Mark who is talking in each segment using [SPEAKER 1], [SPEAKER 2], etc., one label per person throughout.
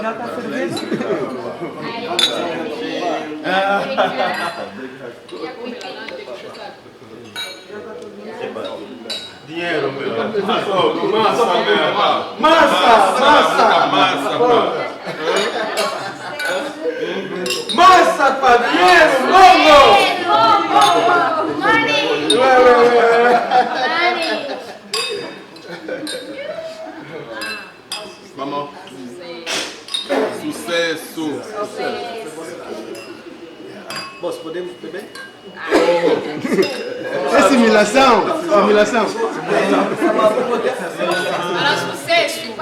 [SPEAKER 1] Já está servido?
[SPEAKER 2] Dinheiro, meu. Massa, meu. Massa. Massa, pá. Dinheiro, logo.
[SPEAKER 3] Money!
[SPEAKER 2] Vamos. Sucesso.
[SPEAKER 4] Moço, podemos beber?
[SPEAKER 5] É simulação.
[SPEAKER 3] Para sucesso!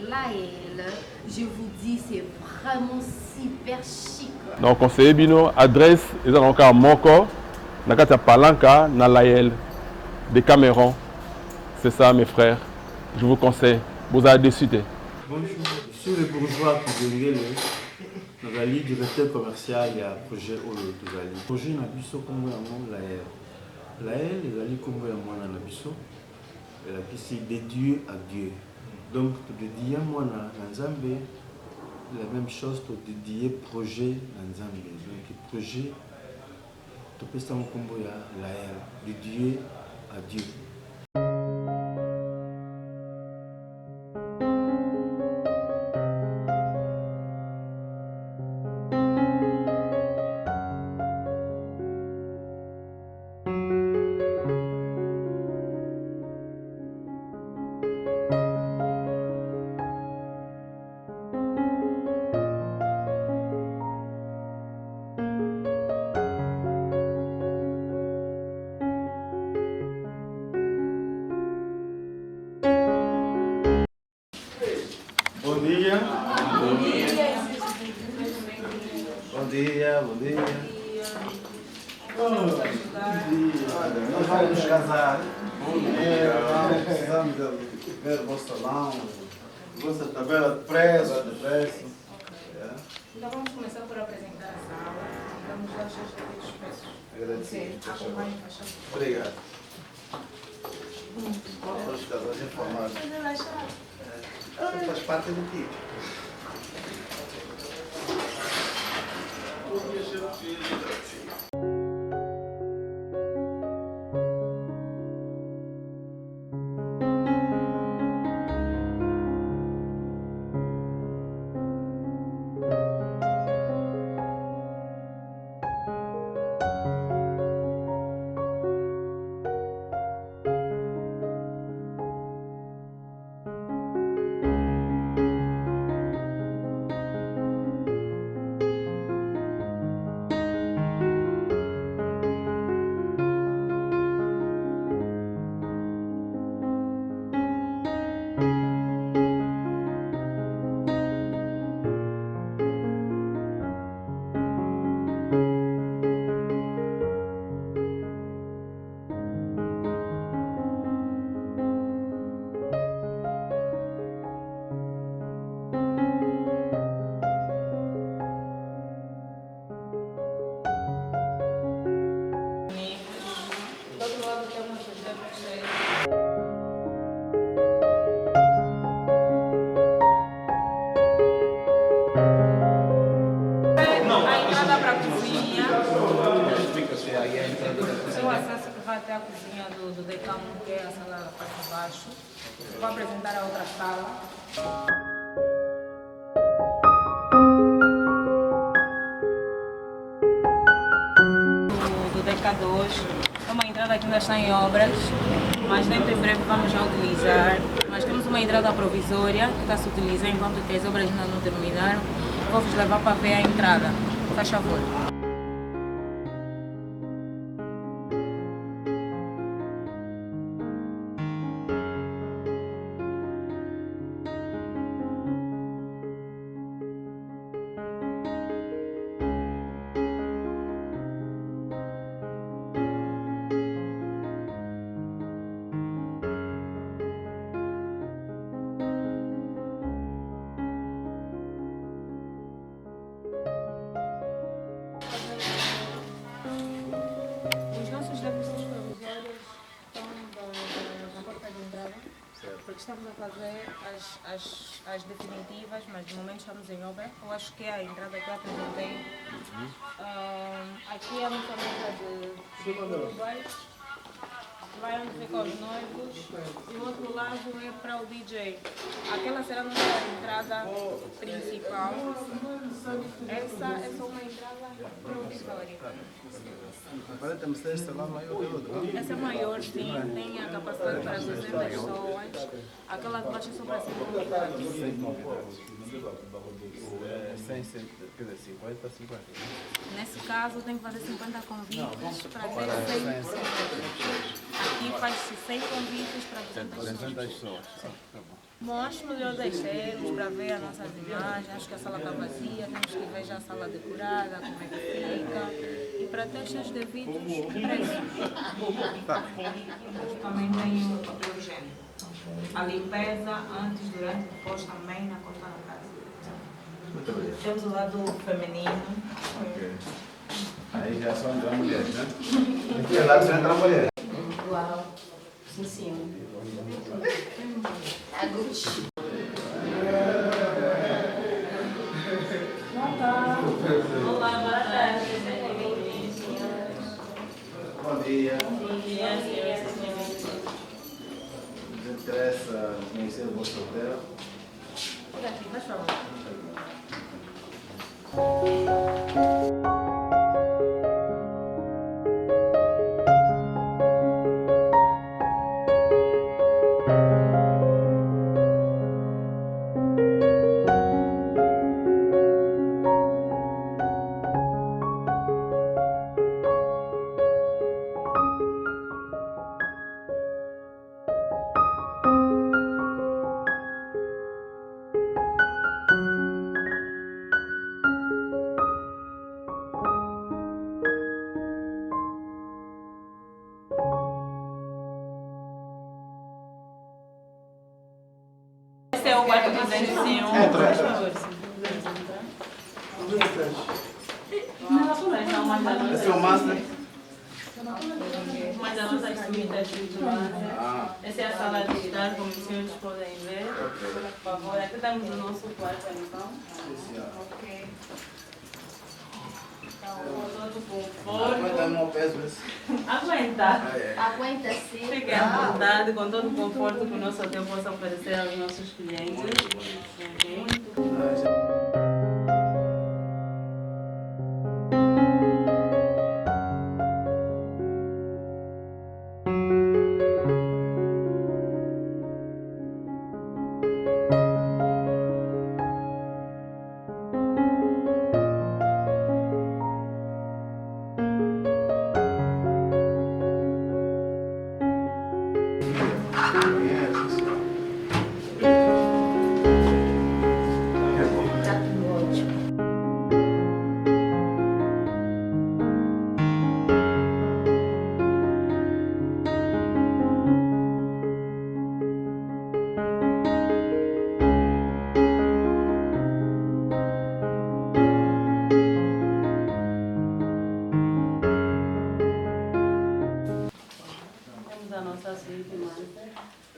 [SPEAKER 3] Laëlle, je vous dis, c'est vraiment super chic.
[SPEAKER 6] Donc conseiller bino adresse ils ont encore moko nakati palanka na Laëlle de Cameroun. C'est ça mes frères. Je vous conseille. Vous allez décider.
[SPEAKER 7] Bonjour, je suis le bourgeois Kuzengele. Nazali directeur commercial ya projet Olo Tozali. Projet na biso kombo ya mon Laëlle. Laëlle ezali kombo ya mwana na biso. Elakisi dédié à Dieu. Donc to dédier mwana na Nzambe la même chose to dédier projet na Nzambe. Donc projet to pesa kombo ya Laëlle dédié à Dieu.
[SPEAKER 2] Bom dia.
[SPEAKER 5] Bom dia.
[SPEAKER 4] Nós vamos nos casar.
[SPEAKER 5] Bom dia. Precisamos de ver o vosso salão, vossa tabela de preços.
[SPEAKER 8] Então vamos começar por apresentar a sala. Vamos dar os seus devidos preços.
[SPEAKER 5] Agradecido.
[SPEAKER 8] Acompanhe, faz favor.
[SPEAKER 5] Obrigado. Os casais informados. Isso faz parte do tipo.
[SPEAKER 8] Do outro lado temos os dedos cheios. A entrada para a cozinha. O acesso que vai até a cozinha do decano, que é a sala da parte de baixo. Vou apresentar a outra sala. Do DK2. É uma entrada que ainda está em obras, mas dentro em breve vamos já utilizar. Nós temos uma entrada provisória que está a se utilizar enquanto que as obras ainda não terminaram. Vou-vos levar para ver a entrada. Faz favor. porque estamos a fazer as definitivas, mas de momento estamos em obra. Eu acho que é a entrada que eu apresentei. Aqui é a nossa mesa de cubas. Vai onde ficam os noivos e o outro lado é para o DJ. Aquela será a nossa entrada principal. Essa é só uma entrada provisória.
[SPEAKER 4] Agora temos esta lá maior que outra.
[SPEAKER 8] Essa é maior, sim, tem a capacidade para 200 pessoas. Aquela que baixa só para 100 convidados.
[SPEAKER 4] 100, quer dizer, 50, 50.
[SPEAKER 8] Nesse caso, tem que fazer 50 convites para ter 100 pessoas. Aqui faz-se 100 convites para 200 pessoas. Bom, acho melhor descermos para ver as nossas imagens. Acho que a sala está vazia, temos que ver já a sala decorada, como é que fica. E para ter os devidos preços. Também tem o higiene. A limpeza antes, durante e depois também na conta da casa. Temos o lado feminino.
[SPEAKER 5] Ok. Aí já só entra a mulher, né? Aqui é lá só entra a mulher.
[SPEAKER 8] Uau, sim, sim.
[SPEAKER 3] A Gucci.
[SPEAKER 8] Olá, boa tarde.
[SPEAKER 5] Bom dia.
[SPEAKER 8] Yes.
[SPEAKER 5] Nos interessa conhecer o vosso hotel.
[SPEAKER 8] Por aqui, faz favor. Esse é o quarto 201. Faz favor,
[SPEAKER 5] Esse é o master?
[SPEAKER 8] Uma das nossas suítes titulares. Essa é a sala de estar, como os senhores podem ver. Por favor, aqui temos o nosso quarto, então. Ok. Então, com todo
[SPEAKER 5] Aguenta
[SPEAKER 8] conforto.
[SPEAKER 5] no peso.
[SPEAKER 8] Aguenta.
[SPEAKER 3] Aguenta sim.
[SPEAKER 8] Fiquem à vontade, com todo o conforto que o nosso hotel possa oferecer aos nossos clientes. Ok.
[SPEAKER 3] Tá tudo ótimo.
[SPEAKER 8] Temos a nossa suíte,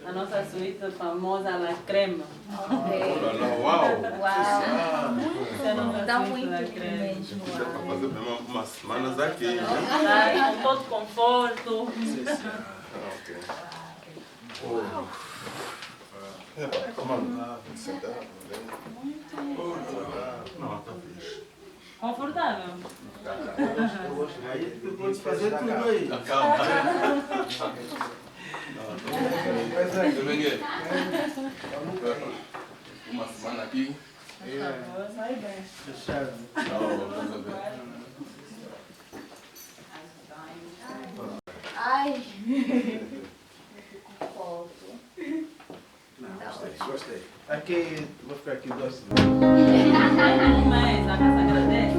[SPEAKER 8] a nossa suíte famosa La Creme.
[SPEAKER 2] Uau!
[SPEAKER 3] Uau.
[SPEAKER 8] Essa é a nossa
[SPEAKER 3] Dá
[SPEAKER 8] suíte
[SPEAKER 3] muito
[SPEAKER 8] La Creme.
[SPEAKER 3] mesmo.
[SPEAKER 2] Dá para fazer umas semanas aqui, né?
[SPEAKER 8] Tá, com todo conforto.
[SPEAKER 2] Ok. Mano, sentar. Não, tá fixe.
[SPEAKER 8] Confortável.
[SPEAKER 7] Aí tu pode fazer tudo aí.
[SPEAKER 2] Calma. Uma semana aqui.
[SPEAKER 8] Por favor, sai bem.
[SPEAKER 2] Não, vamos ver.
[SPEAKER 3] Ai. Conforto.
[SPEAKER 5] Gostei. Aqui, vou ficar aqui 2 semanas.
[SPEAKER 8] Um mês, a casa agradece.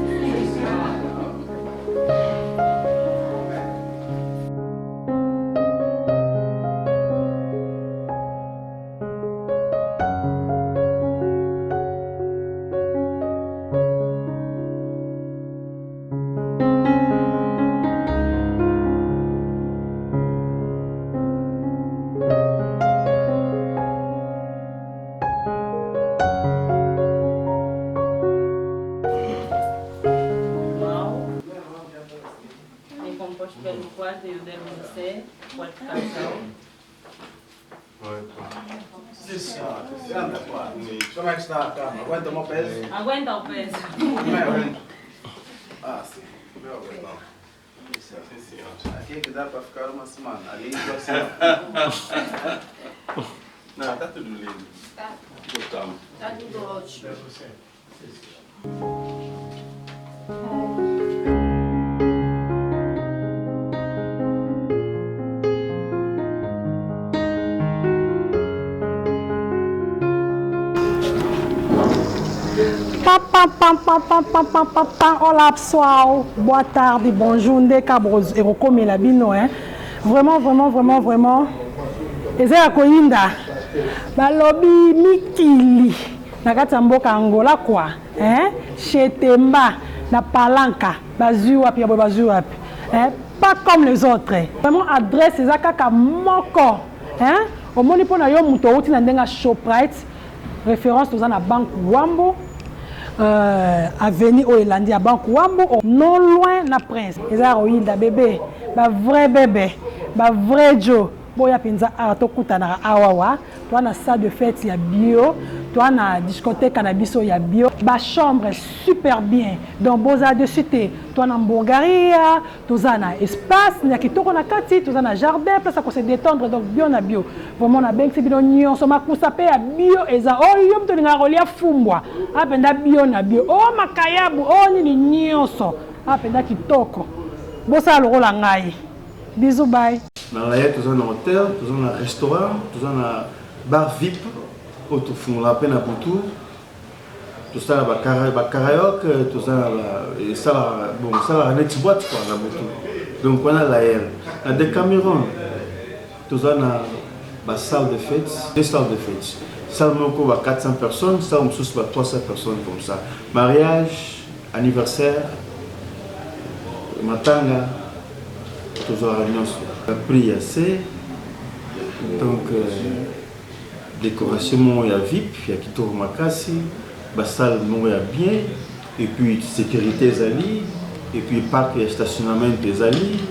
[SPEAKER 5] Anda, pá. Como é que está a cama? Aguenta o meu peso?
[SPEAKER 8] Aguenta o peso.
[SPEAKER 5] Como é, aguenta? Ah, sim.
[SPEAKER 2] Meu, não. Sim, senhor.
[SPEAKER 5] Aqui é que dá para ficar uma semana. Ali assim.
[SPEAKER 2] Não, tá tudo lindo.
[SPEAKER 3] Tá.
[SPEAKER 2] Gostamos.
[SPEAKER 3] Tá tudo ótimo.
[SPEAKER 9] Olá pessoal, boa tarde, bonjour, Cabros, et recommé la bino, hein. Vraiment. Eza ya koyinda, balobi mikili, nakati mboka Angola quoi, hein. Chetemba, na Palanca, bazu wapi, hein. Pas comme les autres. Vraiment adresse eza kaka moko, hein. Au moni pona yo muto uti na ndenga Shoprite, référence toza na Banque Wambo. Avenue Oelandi à Banque Wambo, non loin na Prince. Eza royinda bébé, ba vrai bébé, ba vrai Joe. Boya pinza aratokuta na awawa, toi na salle de fête ya bio, toi na discothèque na biso ya bio, ba chambre super bien. Donc boza de cité, toi na Bulgaria, toza na espace, na kitoko na kati, toza na jardin, place à se détendre donc bio na bio. Vraiment na bengi bino nyonso makusa pe ya bio eza oyo mto linga rolia fumbwa. Apenda bio na bio. Oh makayabu, oh nini nyonso. Apenda kitoko. Bosa lokola ngai. Bisous bye.
[SPEAKER 7] Dans la tout un hôtel, tout un restaurant, tout un bar VIP, tout font la peine à Boutou, tout ça la karaoke, tout ça la net boîte quoi la Boutou. Donc on a la air, la Décameron, tout ça la salle de fête, deux salles de fête. Salle moko à 400 personnes, salle moussous à 300 personnes comme ça. Mariage, anniversaire, matanga. Toujours à l'union prix assez donc décoration il y a VIP il y a Kitoro Makasi salle il y a bien et puis sécurité zali et puis parc et stationnement des ali.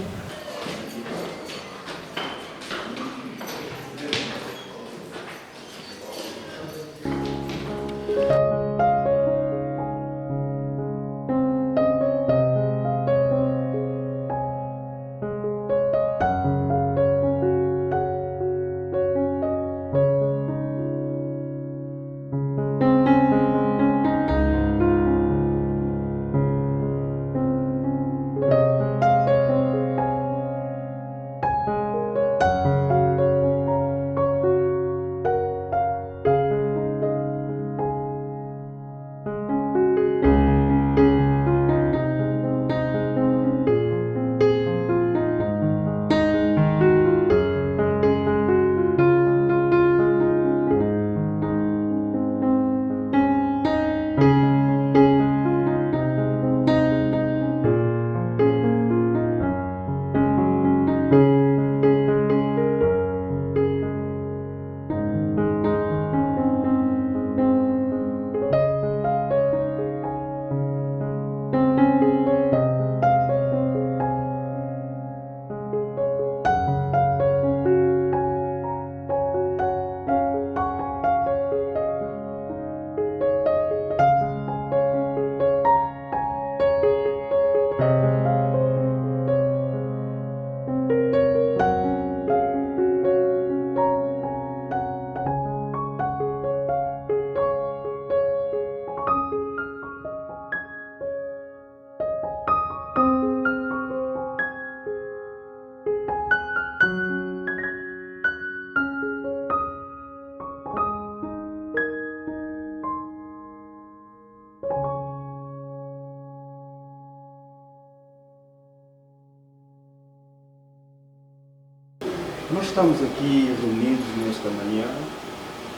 [SPEAKER 7] Nós estamos aqui reunidos nesta manhã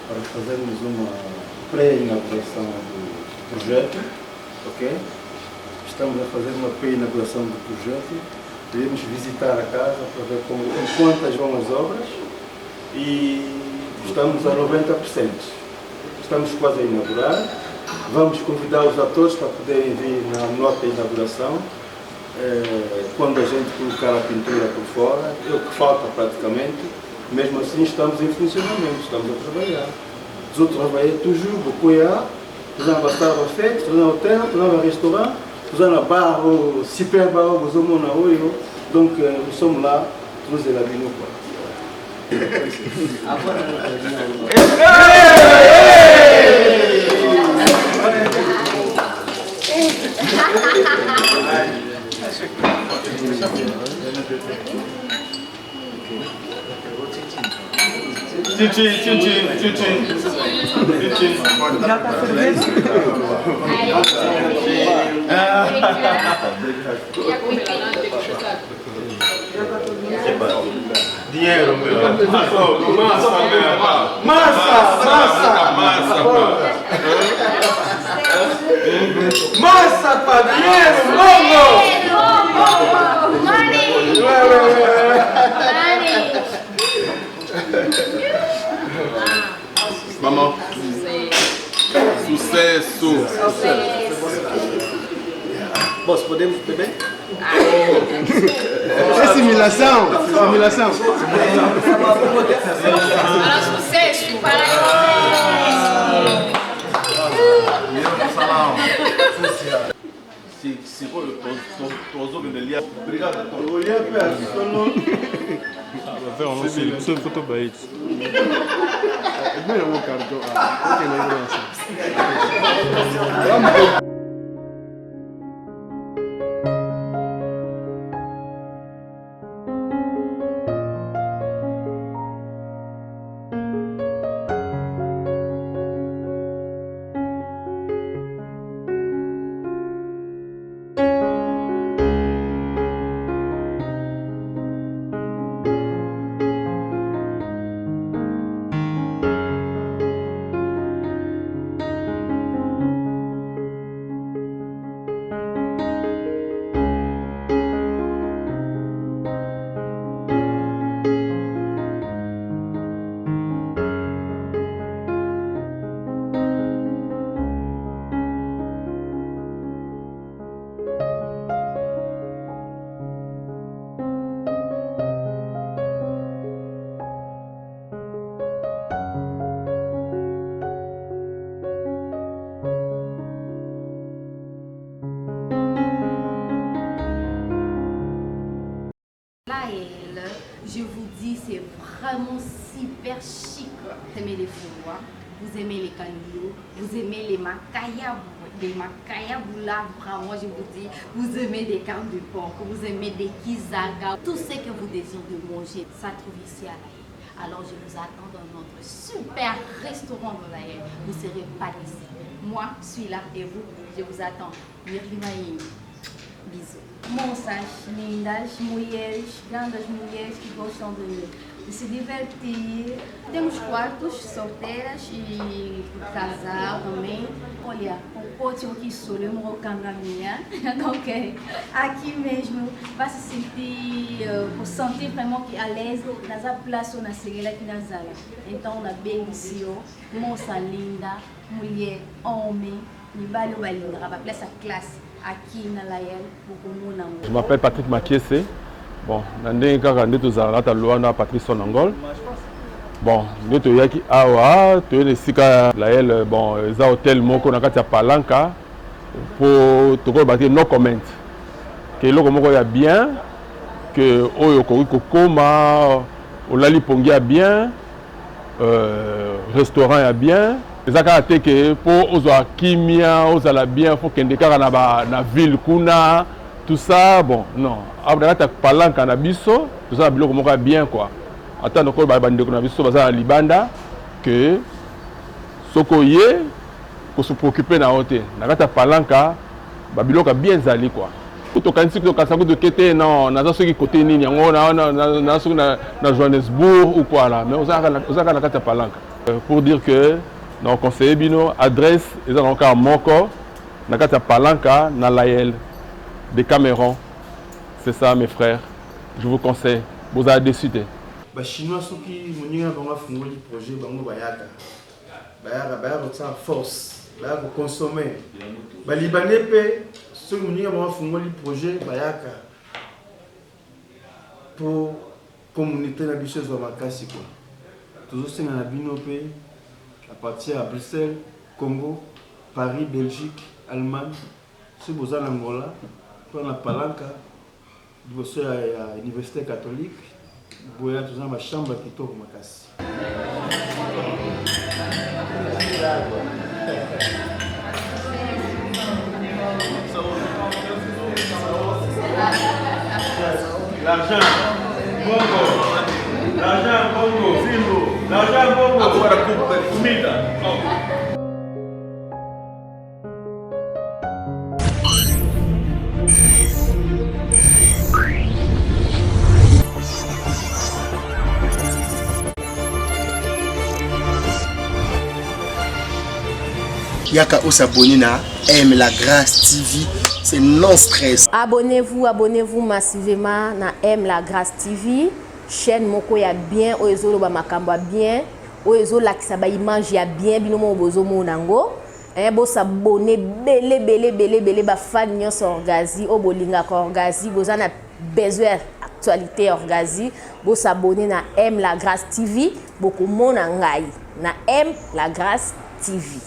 [SPEAKER 7] para fazermos uma pré-inauguração do projeto, ok? Estamos a fazer uma pré-inauguração do projeto, iremos visitar a casa para ver quantas vão as obras e estamos a 90%. Estamos quase a inaugurar, vamos convidar os atores para poderem vir na nota de inauguração quando a gente colocar a pintura por fora, é o que falta praticamente, mesmo assim estamos em funcionamento, estamos a trabalhar. Os outros trabalham toujours, beaucoup nous avons une fête, nous avons un hôtel, nous avons un restaurant, nous avons un bar, super bar, nous avons un oyo. Donc nous sommes là, nous sommes là, nous
[SPEAKER 1] Já tá servindo?
[SPEAKER 2] Dinheiro, meu.
[SPEAKER 5] Massa, pá, dinheiro,
[SPEAKER 2] Vamos. Sucesso.
[SPEAKER 5] Moço, podemos beber?
[SPEAKER 4] É simulação. Simulação.
[SPEAKER 3] Para sucesso, para
[SPEAKER 2] Se for os homens dele, obrigado.
[SPEAKER 7] Olhar personne.
[SPEAKER 6] C'est une photo baït.
[SPEAKER 4] Primeiro o cartão.
[SPEAKER 3] je vous dis, c'est vraiment super chic. Vous aimez les fouroirs, vous aimez les canyos, vous aimez les macayabou, là, vraiment, je vous dis, vous aimez des carnes de porc, vous aimez des kizaga, tout ce que vous désirez de manger, ça trouve ici à l'Aïe. Alors je vous attends dans notre super restaurant de l'Aïe. Vous serez pas ici. Moi, je suis là et vous, je vous attends. Mirlimaïm. Bisous. Moças, lindas, mulheres, grandes mulheres que gostam de se divertir. Temos quartos solteiras e casal também. Olha, o pote aqui sou eu minha. Donc, aqui mesmo vai se sentir vraiment que à l'aise nessa place na segela aqui na sala. Então, na belício, moça linda, mulher, homem, libalo balinga, a place a classe.
[SPEAKER 6] Je m'appelle Patrick Makiese. Bon, nandé kaka ndeto zalata loana Patrick Sonangol. Bon, ndeto yaki awa, to ne sika lael bon, za hotel moko na kati ya Palanka pour to ko bati no comment. Que loko moko ya bien, que oyo ko kokoma, olali pongi ya bien, restaurant ya bien. Ezaka teke pour ozwa kimia, ozala bien, faut kende kaka na ville kuna, tout ça, bon, non. Après ta Palanka na biso, tout ça biloko moko bien quoi. Attends ko ba bande ko na biso baza libanda que sokoye ko se préoccuper na hotel. Na kata Palanka ba biloko bien zali quoi. To kanisi to kasako de kete non, na soki côté nini yango na soki na Johannesburg ou quoi là, mais ozaka na kata Palanka. Pour dire que donc conseiller bino adresse ils ont encore moko na kati ya Palanka na Layel de Cameroun. C'est ça mes frères. Je vous conseille. Vous avez décidé.
[SPEAKER 7] Ba chinois soki moninga bango fungoli projet bango bayaka. Bayaka ça force, bayaka consommer. Ba libanais pe Ce que nous avons fait le projet Bayaka pour la communauté de la Makassi. Tous ceux qui ont à partir de Bruxelles, Congo, Paris, Belgique, Allemagne, ceux qui sont en Angola, pour la Palanca, vous êtes à l'Université catholique, vous êtes dans la chambre qui est au Makassi.
[SPEAKER 2] L'argent, Bongo. L'argent, Bongo. Simbo. L'argent, Bongo. Agora, comida.
[SPEAKER 10] Yaka ou s'abonner na Aime la Grâce TV, c'est non stress.
[SPEAKER 3] Abonnez-vous massivement na Aime la Grâce TV, chaîne moko ya bien, oezo lo ba makamba bien, oezo lakisa ba image ya bien binomo bozo monango. Bo s'abonner belé ba fan nyonso Orgazi, o bolinga ko Orgazi, boza na besoin actualité Orgazi, bo s'abonner na Aime la Grâce TV, boko mona ngai na Aime la Grâce TV.